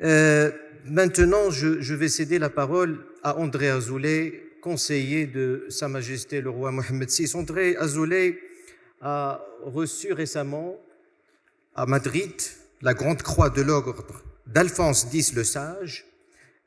Euh, Maintenant, je vais céder la parole à André Azoulay, conseiller de Sa Majesté le roi Mohammed VI. André Azoulay a reçu récemment à Madrid la Grande Croix de l'Ordre d'Alphonse X le Sage,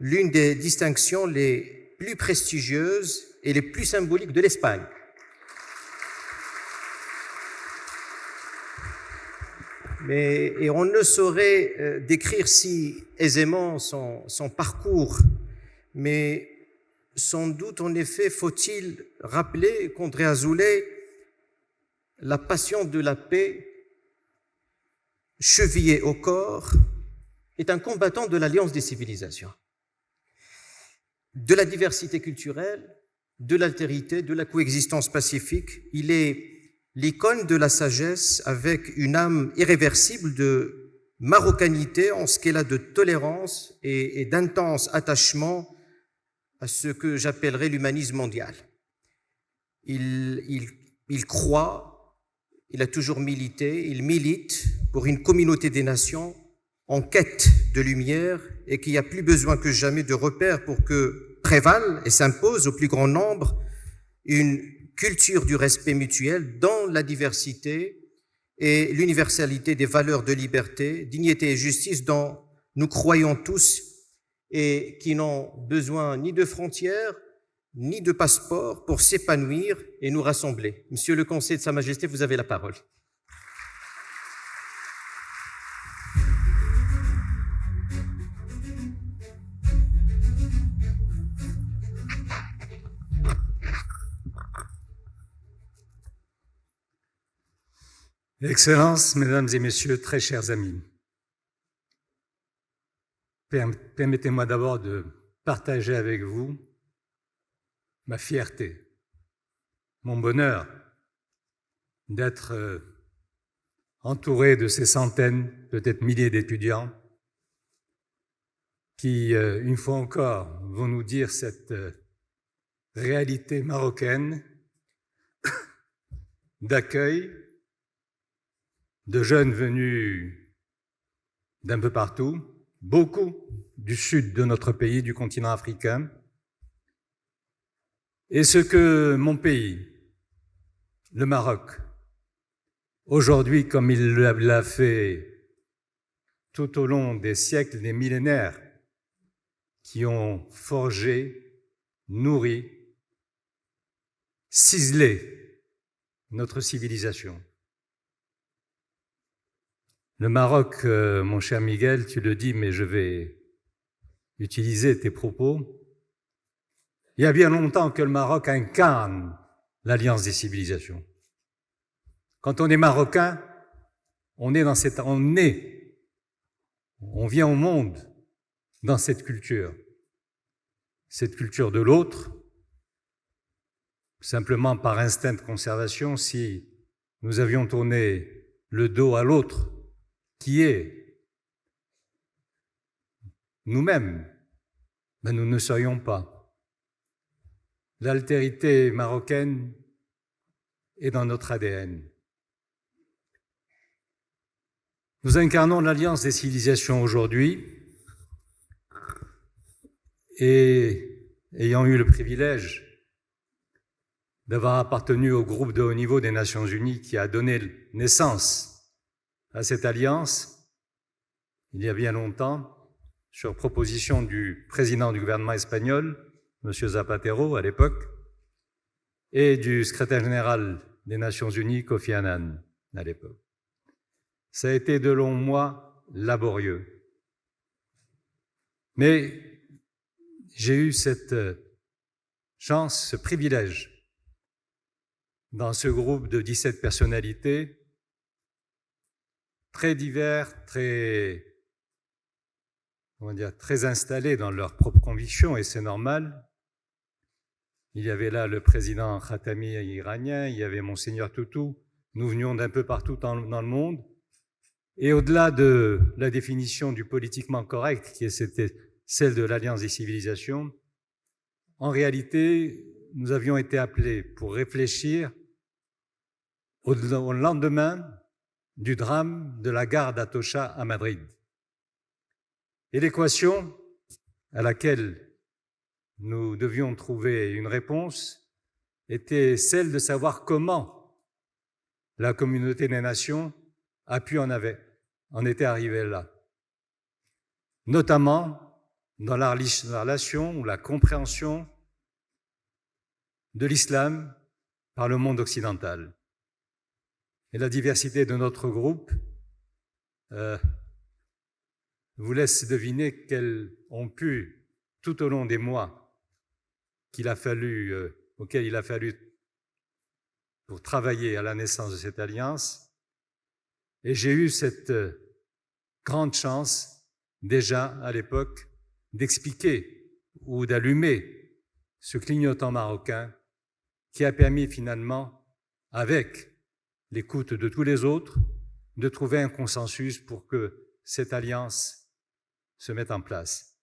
l'une des distinctions les plus prestigieuses et les plus symboliques de l'Espagne. Et on ne saurait décrire si aisément son parcours, mais sans doute, en effet, faut-il rappeler qu'André Azoulay, la passion de la paix, chevillée au corps, est un combattant de l'alliance des civilisations, de la diversité culturelle, de l'altérité, de la coexistence pacifique. Il est l'icône de la sagesse avec une âme irréversible de marocanité en ce qu'elle a de tolérance et d'intense attachement à ce que j'appellerais l'humanisme mondial. Il croit, il a toujours milité, il milite pour une communauté des nations en quête de lumière et qui a plus besoin que jamais de repères pour que prévale et s'impose au plus grand nombre une culture du respect mutuel dans la diversité et l'universalité des valeurs de liberté, dignité et justice dont nous croyons tous et qui n'ont besoin ni de frontières, ni de passeports pour s'épanouir et nous rassembler. Monsieur le Conseiller de Sa Majesté, vous avez la parole. Excellences, Mesdames et Messieurs, très chers amis, permettez-moi d'abord de partager avec vous ma fierté, mon bonheur d'être entouré de ces centaines, peut-être milliers d'étudiants qui, une fois encore, vont nous dire cette réalité marocaine d'accueil de jeunes venus d'un peu partout, beaucoup du sud de notre pays, du continent africain, et ce que mon pays, le Maroc, aujourd'hui, comme il l'a fait tout au long des siècles, des millénaires, qui ont forgé, nourri, ciselé notre civilisation. Le Maroc, mon cher Miguel, tu le dis, mais je vais utiliser tes propos. Il y a bien longtemps que le Maroc incarne l'alliance des civilisations. Quand on est marocain, on vient au monde dans cette culture de l'autre, simplement par instinct de conservation. Si nous avions tourné le dos à l'autre, qui est nous-mêmes, nous ne serions pas. L'altérité marocaine est dans notre ADN. Nous incarnons l'alliance des civilisations aujourd'hui et ayant eu le privilège d'avoir appartenu au groupe de haut niveau des Nations Unies qui a donné naissance à cette alliance, il y a bien longtemps, sur proposition du président du gouvernement espagnol, M. Zapatero à l'époque, et du secrétaire général des Nations Unies, Kofi Annan, à l'époque. Ça a été de longs mois laborieux. Mais j'ai eu cette chance, ce privilège, dans ce groupe de 17 personnalités, très divers, très installés dans leurs propres convictions, et c'est normal. Il y avait là le président Khatami iranien, il y avait Monseigneur Toutou, nous venions d'un peu partout dans le monde, et au-delà de la définition du politiquement correct, qui était celle de l'Alliance des civilisations, en réalité, nous avions été appelés pour réfléchir au lendemain du drame de la gare d'Atocha à Madrid. Et l'équation à laquelle nous devions trouver une réponse était celle de savoir comment la communauté des nations a pu en était arrivée là. Notamment dans la relation ou la compréhension de l'islam par le monde occidental. Et la diversité de notre groupe vous laisse deviner quelles ont pu, tout au long des mois auxquels il a fallu pour travailler à la naissance de cette alliance, et j'ai eu cette grande chance, déjà à l'époque, d'expliquer ou d'allumer ce clignotant marocain qui a permis finalement, avec l'écoute de tous les autres, de trouver un consensus pour que cette alliance se mette en place.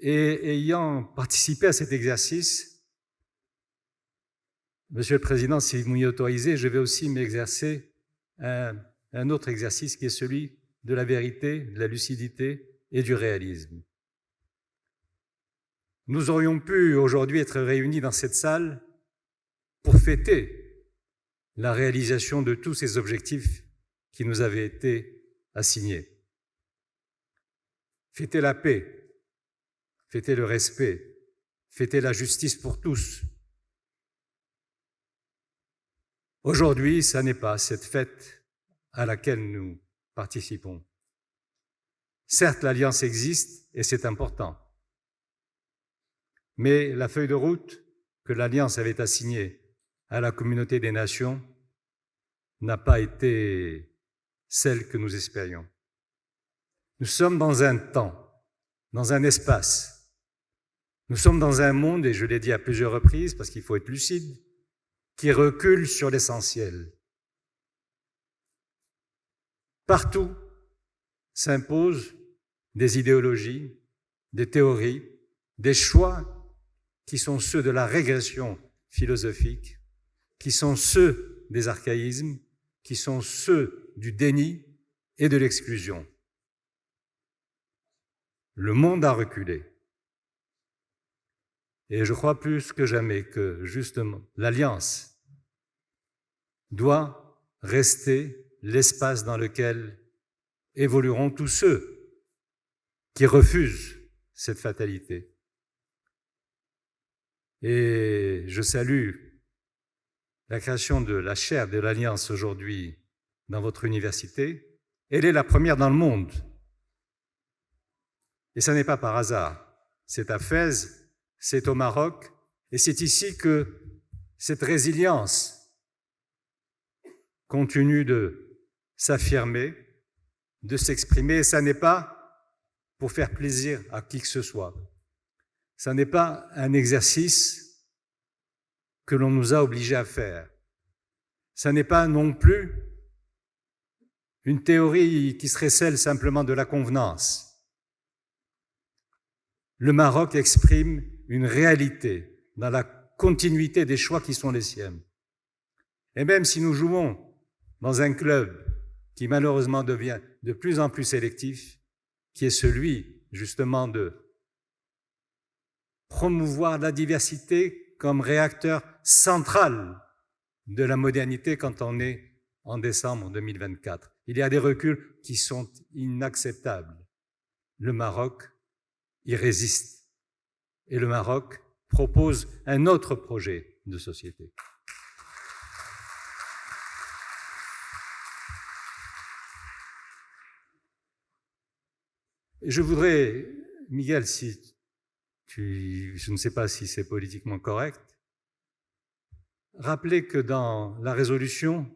Et ayant participé à cet exercice, Monsieur le Président, si vous m'y autorisez, je vais aussi m'exercer un autre exercice qui est celui de la vérité, de la lucidité et du réalisme. Nous aurions pu aujourd'hui être réunis dans cette salle pour fêter la réalisation de tous ces objectifs qui nous avaient été assignés. Fêter la paix, fêter le respect, fêter la justice pour tous. Aujourd'hui, ça n'est pas cette fête à laquelle nous participons. Certes, l'Alliance existe et c'est important. Mais la feuille de route que l'Alliance avait assignée à la communauté des nations n'a pas été celle que nous espérions. Nous sommes dans un temps, dans un espace. Nous sommes dans un monde, et je l'ai dit à plusieurs reprises parce qu'il faut être lucide, qui recule sur l'essentiel. Partout s'imposent des idéologies, des théories, des choix qui sont ceux de la régression philosophique, qui sont ceux des archaïsmes, qui sont ceux du déni et de l'exclusion. Le monde a reculé. Et je crois plus que jamais que, justement, l'Alliance doit rester l'espace dans lequel évolueront tous ceux qui refusent cette fatalité. Et je salue la création de la chaire de l'Alliance aujourd'hui dans votre université. Elle est la première dans le monde. Et ça n'est pas par hasard. C'est à Fès, c'est au Maroc, et c'est ici que cette résilience continue de s'affirmer, de s'exprimer, et ça n'est pas pour faire plaisir à qui que ce soit. Ça n'est pas un exercice que l'on nous a obligés à faire. Ça n'est pas non plus une théorie qui serait celle simplement de la convenance. Le Maroc exprime une réalité dans la continuité des choix qui sont les siens. Et même si nous jouons dans un club qui malheureusement devient de plus en plus sélectif, qui est celui justement de promouvoir la diversité comme réacteur central de la modernité quand on est en décembre 2024. Il y a des reculs qui sont inacceptables. Le Maroc y résiste. Et le Maroc propose un autre projet de société. Je voudrais, Miguel, je ne sais pas si c'est politiquement correct, rappeler que dans la résolution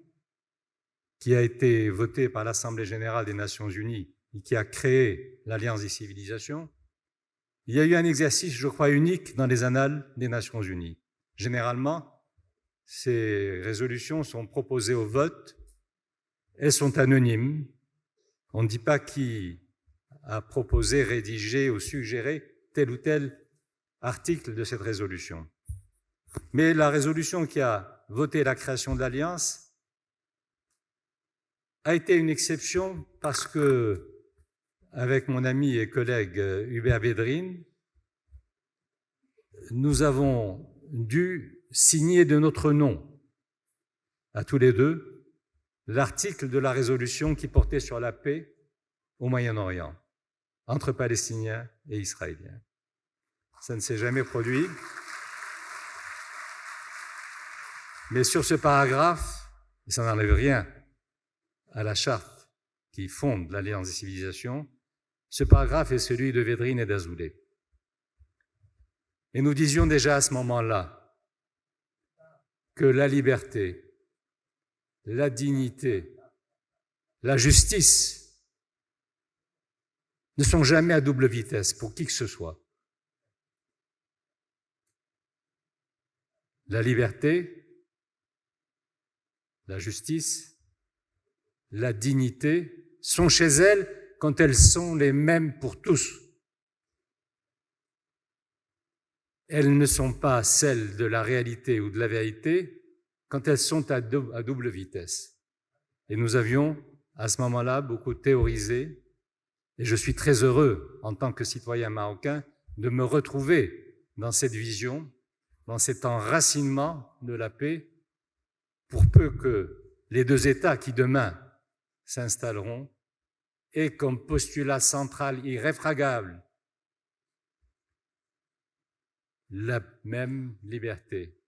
qui a été votée par l'Assemblée générale des Nations unies et qui a créé l'Alliance des civilisations, il y a eu un exercice, je crois, unique dans les annales des Nations unies. Généralement, ces résolutions sont proposées au vote, elles sont anonymes, on ne dit pas qui a proposé, rédigé ou suggéré tel ou tel article de cette résolution. Mais la résolution qui a voté la création de l'Alliance a été une exception parce que avec mon ami et collègue Hubert Védrine, nous avons dû signer de notre nom, à tous les deux, l'article de la résolution qui portait sur la paix au Moyen-Orient, entre Palestiniens et Israéliens. Ça ne s'est jamais produit. Mais sur ce paragraphe, et ça n'enlève rien à la charte qui fonde l'Alliance des civilisations, ce paragraphe est celui de Védrine et d'Azoulay. Et nous disions déjà à ce moment-là que la liberté, la dignité, la justice ne sont jamais à double vitesse pour qui que ce soit. La liberté, la justice, la dignité sont chez elles quand elles sont les mêmes pour tous. Elles ne sont pas celles de la réalité ou de la vérité quand elles sont à double vitesse. Et nous avions, à ce moment-là, beaucoup théorisé, et je suis très heureux, en tant que citoyen marocain, de me retrouver dans cette vision, dans cet enracinement de la paix, pour peu que les deux États qui demain s'installeront aient comme postulat central irréfragable la même liberté,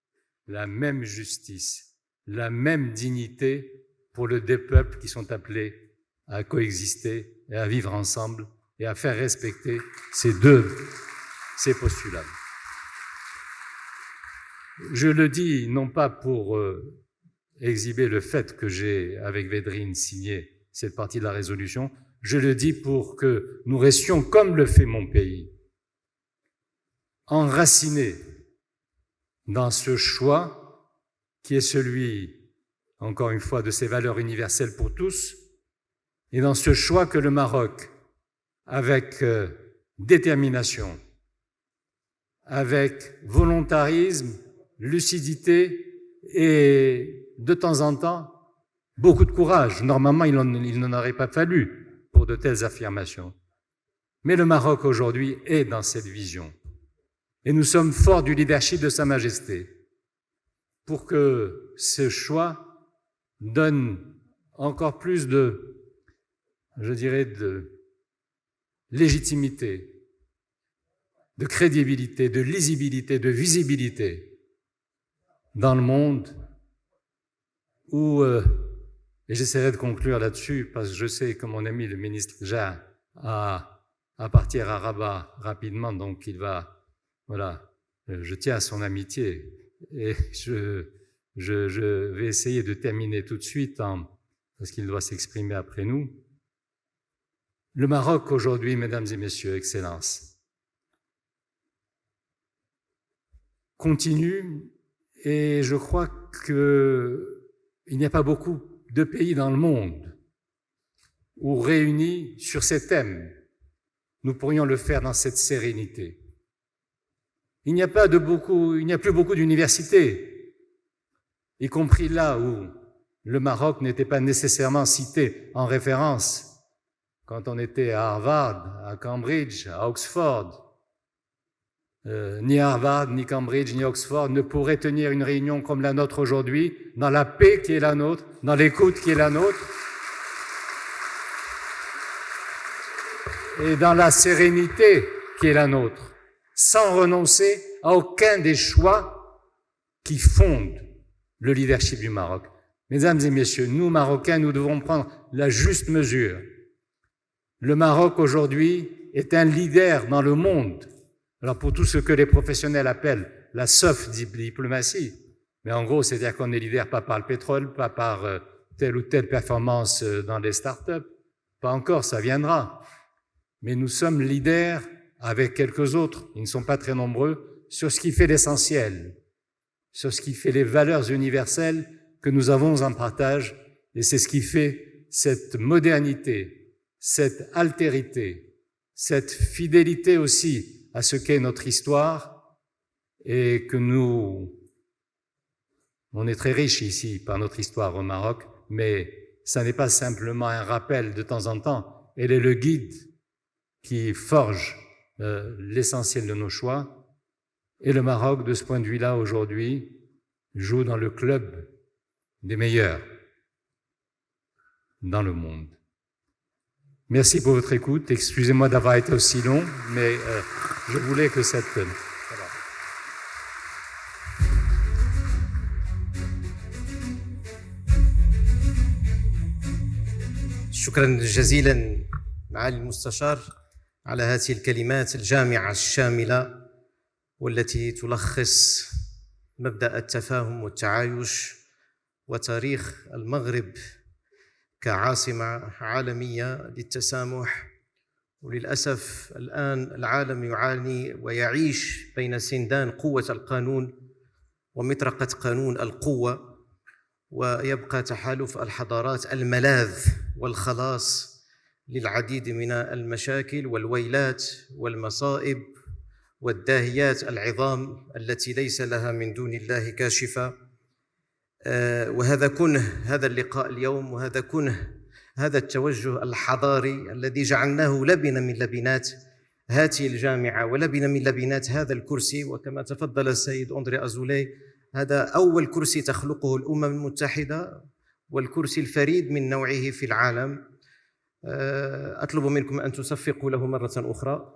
la même justice, la même dignité pour les deux peuples qui sont appelés à coexister et à vivre ensemble et à faire respecter ces postulats. Je le dis non pas pour exhiber le fait que j'ai, avec Védrine, signé cette partie de la résolution, je le dis pour que nous restions, comme le fait mon pays, enracinés dans ce choix qui est celui, encore une fois, de ces valeurs universelles pour tous, et dans ce choix que le Maroc, avec détermination, avec volontarisme, lucidité et, de temps en temps, beaucoup de courage. Normalement, il n'en aurait pas fallu pour de telles affirmations. Mais le Maroc, aujourd'hui, est dans cette vision. Et nous sommes forts du leadership de Sa Majesté pour que ce choix donne encore plus de légitimité, de crédibilité, de lisibilité, de visibilité dans le monde où, et j'essaierai de conclure là-dessus parce que je sais que mon ami le ministre Jah à partir à Rabat rapidement, donc il va, voilà, je tiens à son amitié et je vais essayer de terminer tout de suite parce qu'il doit s'exprimer après nous. Le Maroc aujourd'hui, mesdames et messieurs, Excellences, continue et je crois qu'il n'y a pas beaucoup de pays dans le monde où réunis sur ces thèmes, nous pourrions le faire dans cette sérénité. Il n'y a plus beaucoup d'universités, y compris là où le Maroc n'était pas nécessairement cité en référence quand on était à Harvard, à Cambridge, à Oxford. Ni Harvard, ni Cambridge, ni Oxford ne pourraient tenir une réunion comme la nôtre aujourd'hui, dans la paix qui est la nôtre, dans l'écoute qui est la nôtre, et dans la sérénité qui est la nôtre, sans renoncer à aucun des choix qui fondent le leadership du Maroc. Mesdames et messieurs, nous, Marocains, nous devons prendre la juste mesure. Le Maroc, aujourd'hui, est un leader dans le monde. Alors, pour tout ce que les professionnels appellent la soft diplomatie, mais en gros, c'est-à-dire qu'on est leader pas par le pétrole, pas par telle ou telle performance dans les startups, pas encore, ça viendra. Mais nous sommes leaders avec quelques autres, ils ne sont pas très nombreux, sur ce qui fait l'essentiel, sur ce qui fait les valeurs universelles que nous avons en partage, et c'est ce qui fait cette modernité, cette altérité, cette fidélité aussi à ce qu'est notre histoire, et que on est très riche ici par notre histoire au Maroc, mais ça n'est pas simplement un rappel de temps en temps, elle est le guide qui forge l'essentiel de nos choix. Et le Maroc, de ce point de vue-là, aujourd'hui, joue dans le club des meilleurs dans le monde. Merci pour votre écoute. Excusez-moi d'avoir été aussi long, mais je voulais que cette... شكرا جزيلا معالي المستشار على هذه الكلمات الجامعة الشاملة والتي تلخص مبدأ التفاهم والتعايش وتاريخ المغرب كعاصمة عالمية للتسامح. وللأسف الآن العالم يعاني ويعيش بين سندان قوة القانون ومطرقة قانون القوة، ويبقى تحالف الحضارات الملاذ والخلاص للعديد من المشاكل والويلات والمصائب والداهيات العظام التي ليس لها من دون الله كاشفة. وهذا كنه هذا اللقاء اليوم، وهذا كنه هذا التوجه الحضاري الذي جعلناه لبنة من لبنات هذه الجامعة ولبنة من لبنات هذا الكرسي. وكما تفضل السيد أندري أزولي، هذا أول كرسي تخلقه الأمم المتحدة والكرسي الفريد من نوعه في العالم. أطلب منكم أن تصفقوا له مرة أخرى.